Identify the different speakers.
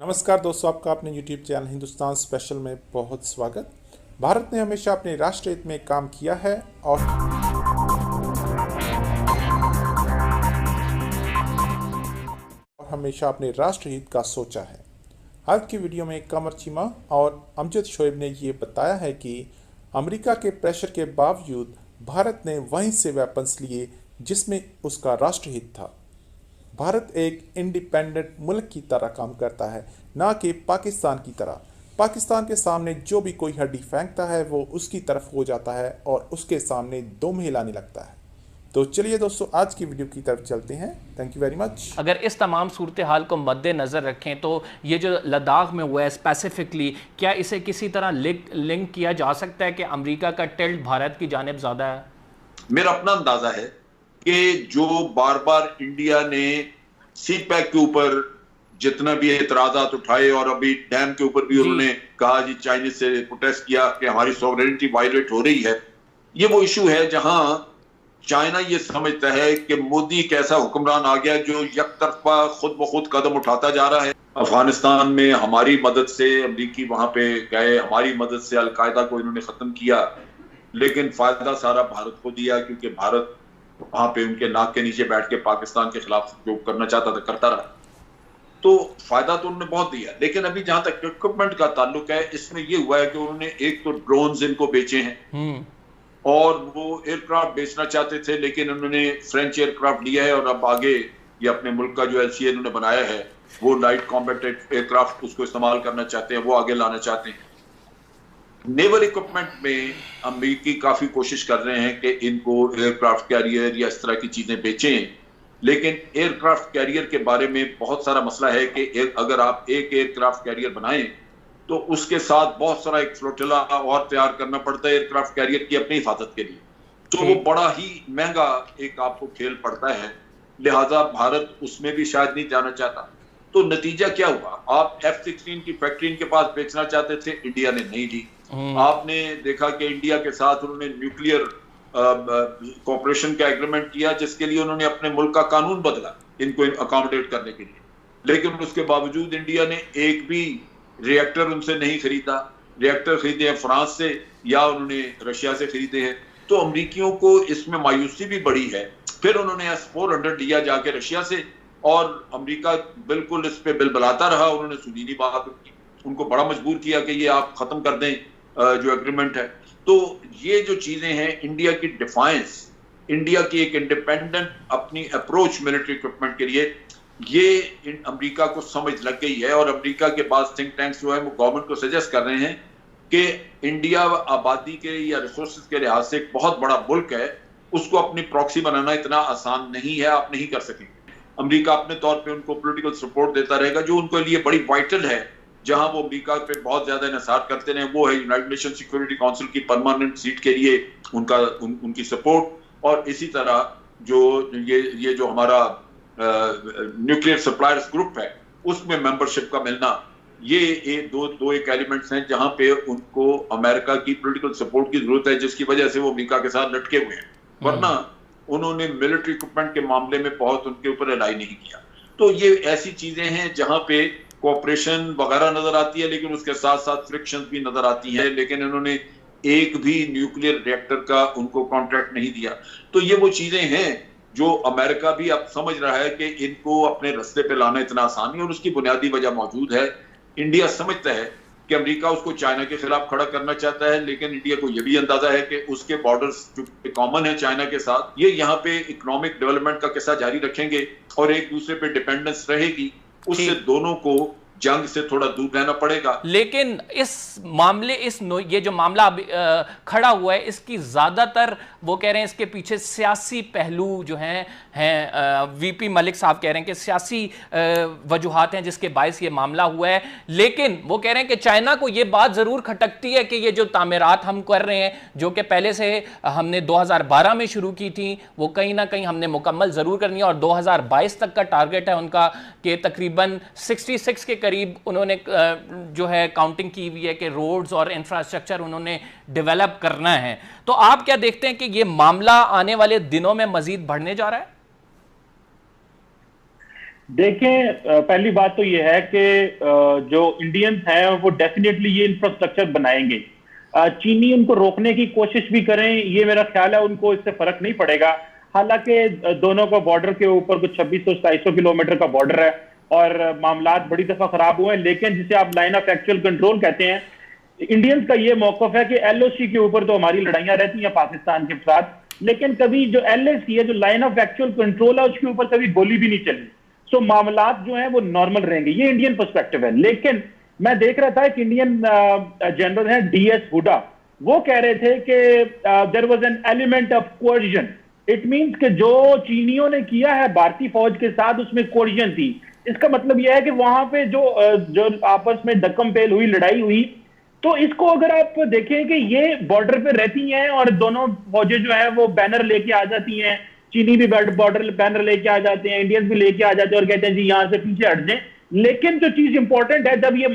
Speaker 1: नमस्कार दोस्तों, आपका अपने YouTube चैनल हिंदुस्तान स्पेशल में बहुत स्वागत। भारत ने हमेशा अपने राष्ट्र हित में काम किया है और हमेशा अपने राष्ट्र हित का सोचा है। आज की वीडियो में कमर चीमा और अमजद शोएब ने ये बताया है कि अमेरिका के प्रेशर के बावजूद भारत ने वहीं से वेपन्स लिए जिसमें उसका राष्ट्र हित था। भारत एक इंडिपेंडेंट मुल्क की तरह काम करता है, ना कि पाकिस्तान की तरह। पाकिस्तान के सामने जो भी कोई हड्डी फेंकता है वो उसकी तरफ हो जाता है और उसके सामने दुम हिलाने लगता है। तो चलिए दोस्तों, आज की वीडियो की तरफ चलते हैं। Thank you very much.
Speaker 2: अगर इस तमाम सूरत हाल को मद्देनज़र रखें तो ये जो लद्दाख में हुआ है स्पेसिफिकली, क्या इसे किसी तरह लिंक किया जा सकता है कि अमेरिका का टिल्ट भारत की जानिब ज़्यादा है?
Speaker 3: मेरा अपना अंदाजा है कि जो बार बार इंडिया ने सी पैक के ऊपर जितना भी एतराजात उठाए और अभी डैम के ऊपर भी उन्होंने कहा जी चाइनीज से प्रोटेस्ट किया कि हमारी सॉवरेनिटी वायलेट हो रही है, ये वो इशू है जहां चाइना ये समझता है कि मोदी एक ऐसा हुक्मरान आ गया जो यकतरफा खुद ब खुद कदम उठाता जा रहा है। अफगानिस्तान में हमारी मदद से अमरीकी वहां पे गए, हमारी मदद से अलकायदा को इन्होंने खत्म किया, लेकिन फायदा सारा भारत को दिया क्योंकि भारत वहां पे उनके नाक के नीचे बैठ के पाकिस्तान के खिलाफ जो करना चाहता था करता रहा। तो फायदा तो उन्होंने बहुत दिया, लेकिन अभी जहां तक इक्विपमेंट का ताल्लुक है, इसमें ये हुआ है कि उन्होंने एक तो ड्रोन्स इनको बेचे हैं और वो एयरक्राफ्ट बेचना चाहते थे, लेकिन उन्होंने फ्रेंच एयरक्राफ्ट लिया है और अब आगे ये अपने मुल्क का जो LCA इन्होंने बनाया है वो लाइट कॉम्बैट एयरक्राफ्ट उसको इस्तेमाल करना चाहते हैं, वो आगे लाना चाहते हैं। नेवल इक्विपमेंट में अमेरिकी काफी कोशिश कर रहे हैं कि इनको एयरक्राफ्ट कैरियर या इस तरह की चीजें बेचें, लेकिन एयरक्राफ्ट कैरियर के बारे में बहुत सारा मसला है कि अगर आप एक एयरक्राफ्ट कैरियर बनाएं तो उसके साथ बहुत सारा एक फ्लोटिला और तैयार करना पड़ता है एयरक्राफ्ट कैरियर की अपनी हिफाजत के लिए, तो वो बड़ा ही महंगा एक आपको खेल पड़ता है, लिहाजा भारत उसमें भी शायद नहीं जाना चाहता। तो नतीजा क्या हुआ, आप F-16 की फैक्ट्री इनके पास बेचना चाहते थे, इंडिया ने नहीं ली। आपने देखा कि इंडिया के साथ उन्होंने न्यूक्लियर कॉपरेशन का एग्रीमेंट किया जिसके लिए उन्होंने अपने मुल्क का कानून बदला इनको अकोमोडेट करने के लिए, लेकिन उसके बावजूद इंडिया ने एक भी रिएक्टर उनसे नहीं खरीदा। रिएक्टर खरीदे हैं फ्रांस से या उन्होंने रशिया से खरीदे हैं। तो अमरीकियों को इसमें मायूसी भी बड़ी है। फिर उन्होंने S-400 लिया जाके रशिया से और अमेरिका बिल्कुल इस पे बिलबलाता रहा, उन्होंने सुनी नहीं बात उनकी, उनको बड़ा मजबूर किया कि ये आप खत्म कर दें जो एग्रीमेंट है। तो ये जो चीजें हैं, इंडिया की डिफाइंस, इंडिया की एक इंडिपेंडेंट अपनी अप्रोच मिलिट्री इक्विपमेंट के लिए, ये अमेरिका को समझ लग गई है और अमेरिका के पास थिंक टैंक्स जो है वो गवर्नमेंट को सजेस्ट कर रहे हैं कि इंडिया आबादी के या रिसोर्सेज के लिहाज से एक बहुत बड़ा मुल्क है, उसको अपनी प्रॉक्सी बनाना इतना आसान नहीं है, आप नहीं कर सकेंगे। अमेरिका अपने तौर पे उनको पॉलिटिकल सपोर्ट देता रहेगा जो उनके लिए बड़ी वाइटल है। जहां वो अमेरिका पे बहुत ज्यादा इन्हिसार करते रहे वो है यूनाइटेड नेशन सिक्योरिटी काउंसिल की परमानेंट सीट के लिए उनकी सपोर्ट, और इसी तरह जो ये जो हमारा न्यूक्लियर सप्लायर्स ग्रुप है उसमें मेंबरशिप का मिलना, ये दो एक एलिमेंट्स हैं जहां पे उनको अमेरिका की पॉलिटिकल सपोर्ट की जरूरत है, जिसकी वजह से वो अमेरिका के साथ लटके हुए हैं, वरना उन्होंने मिलिट्री इक्विपमेंट के मामले में बहुत उनके ऊपर रिलाई नहीं किया। तो ये ऐसी चीजें हैं जहां पे कोऑपरेशन वगैरह नजर आती है, लेकिन उसके साथ साथ फ्रिक्शन भी नजर आती है, लेकिन इन्होंने एक भी न्यूक्लियर रिएक्टर का उनको कॉन्ट्रैक्ट नहीं दिया। तो ये वो चीजें हैं जो अमेरिका भी अब समझ रहा है कि इनको अपने रास्ते पे लाना इतना आसान नहीं, और उसकी बुनियादी वजह मौजूद है। इंडिया समझता है कि अमेरिका उसको चाइना के खिलाफ खड़ा करना चाहता है, लेकिन इंडिया को यह भी अंदाजा है कि उसके बॉर्डर्स जो कॉमन है चाइना के साथ, ये यहाँ पे इकोनॉमिक डेवलपमेंट का किस्सा जारी रखेंगे और एक दूसरे पे डिपेंडेंस रहेगी, उससे दोनों को जंग से थोड़ा दूर रहना पड़ेगा।
Speaker 2: लेकिन इस मामले ये जो मामला खड़ा हुआ है, इसकी ज्यादातर वो कह रहे हैं इसके पीछे सियासी पहलू जो हैं VP मलिक साहब कह रहे हैं कि सियासी वजूहात हैं जिसके बायस ये मामला हुआ है। लेकिन वो कह रहे हैं कि चाइना को ये बात जरूर खटकती है कि ये जो तामीरात हम कर रहे हैं, जो कि पहले से हमने 2012 में शुरू की थी, वो कहीं ना कहीं हमने मुकम्मल जरूर करनी है और 2022 तक का टारगेट है उनका कि तकरीबन 66 के करीब उन्होंने जो है काउंटिंग की हुई है कि रोड्स और इंफ्रास्ट्रक्चर उन्होंने डेवलप करना है। तो आप क्या देखते हैं कि ये मामला आने वाले दिनों में मजीद बढ़ने जा रहा है?
Speaker 4: देखें, पहली बात तो ये है कि जो इंडियंस हैं वो डेफिनेटली ये इंफ्रास्ट्रक्चर बनाएंगे। चीनी उनको रोकने की कोशिश भी करें, ये मेरा ख्याल है उनको इससे फर्क नहीं पड़ेगा। हालांकि दोनों का बॉर्डर के ऊपर कुछ 2600-2700 किलोमीटर का बॉर्डर है और मामलात बड़ी दफा खराब हुए हैं, लेकिन जिसे आप लाइन ऑफ एक्चुअल कंट्रोल कहते हैं, इंडियंस का ये मौकफ है कि एलओसी के ऊपर तो हमारी लड़ाइयां रहती हैं पाकिस्तान के साथ, लेकिन कभी जो एलएसी है, जो लाइन ऑफ एक्चुअल कंट्रोल है, उसके ऊपर कभी गोली भी नहीं चली। सो मामलात जो है वो नॉर्मल रहेंगे, ये इंडियन पर्सपेक्टिव है। लेकिन मैं देख रहा था कि इंडियन जनरल है डीएस हुडा, वो कह रहे थे कि there was an element of coercion. It means कि जो चीनियों ने किया है भारतीय फौज के साथ, उसमें कोर्जन थी। इसका मतलब यह है कि वहां पे जो आपस में दक्कम पेल हुई, लड़ाई हुई, तो इसको अगर आप देखें कि ये बॉर्डर पे रहती हैं और दोनों फौजें जो है वो बैनर लेके आ जाती हैं, चीनी भी बॉर्डर बैनर लेके आ जाते हैं, इंडियंस भी लेके आ जाते हैं और कहते हैं जी यहां से पीछे हट जाएं। लेकिन जो चीज इंपॉर्टेंट है, जब ये